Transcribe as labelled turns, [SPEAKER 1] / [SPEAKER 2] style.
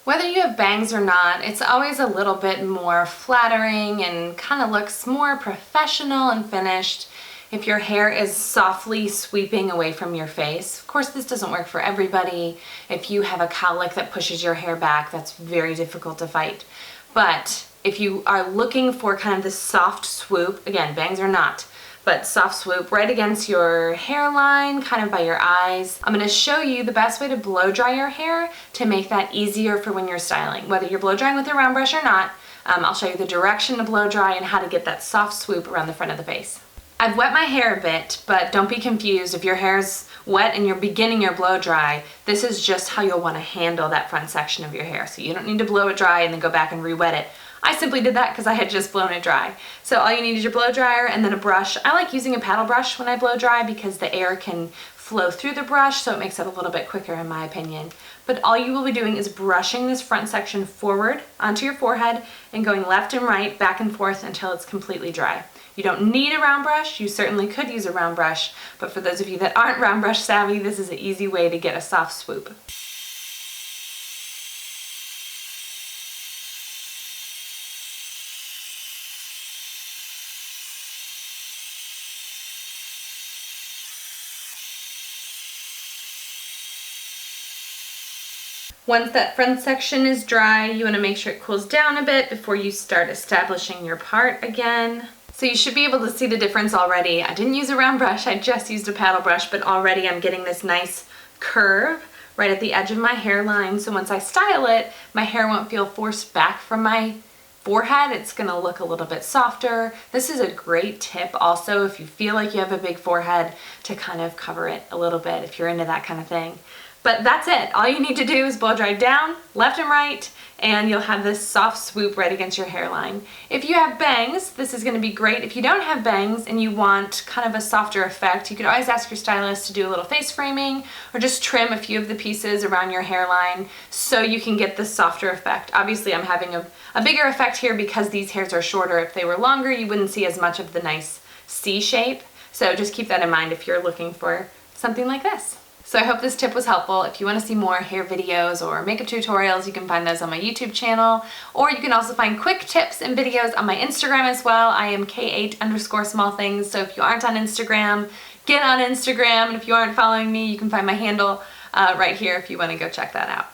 [SPEAKER 1] Whether you have bangs or not, it's always a little bit more flattering and kind of looks more professional and finished if your hair is softly sweeping away from your face. Of course, this doesn't work for everybody. If you have a cowlick that pushes your hair back, that's very difficult to fight. But if you are looking for kind of this soft swoop, again, bangs or not, but soft swoop right against your hairline, kind of by your eyes. I'm gonna show you the best way to blow dry your hair to make that easier for when you're styling. Whether you're blow drying with a round brush or not, I'll show you the direction to blow dry and how to get that soft swoop around the front of the face. I've wet my hair a bit, but don't be confused. If your hair's wet and you're beginning your blow dry, this is just how you'll wanna handle that front section of your hair. So you don't need to blow it dry and then go back and re-wet it. I simply did that because I had just blown it dry. So all you need is your blow dryer and then a brush. I like using a paddle brush when I blow dry because the air can flow through the brush, so it makes it a little bit quicker in my opinion. But all you will be doing is brushing this front section forward onto your forehead and going left and right, back and forth until it's completely dry. You don't need a round brush. You certainly could use a round brush, but for those of you that aren't round brush savvy, this is an easy way to get a soft swoop. Once that front section is dry, you want to make sure it cools down a bit before you start establishing your part again. So you should be able to see the difference already. I didn't use a round brush, I just used a paddle brush, but already I'm getting this nice curve right at the edge of my hairline. So once I style it, my hair won't feel forced back from my forehead. It's gonna look a little bit softer. This is a great tip also if you feel like you have a big forehead to kind of cover it a little bit if you're into that kind of thing. But that's it. All you need to do is blow dry down, left and right, and you'll have this soft swoop right against your hairline. If you have bangs, this is gonna be great. If you don't have bangs and you want kind of a softer effect, you could always ask your stylist to do a little face framing or just trim a few of the pieces around your hairline so you can get this softer effect. Obviously, I'm having a bigger effect here because these hairs are shorter. If they were longer, you wouldn't see as much of the nice C shape. So just keep that in mind if you're looking for something like this. So I hope this tip was helpful. If you want to see more hair videos or makeup tutorials, you can find those on my YouTube channel, or you can also find quick tips and videos on my Instagram as well. I am K8_smallthings. So if you aren't on Instagram, get on Instagram. And if you aren't following me, you can find my handle right here if you want to go check that out.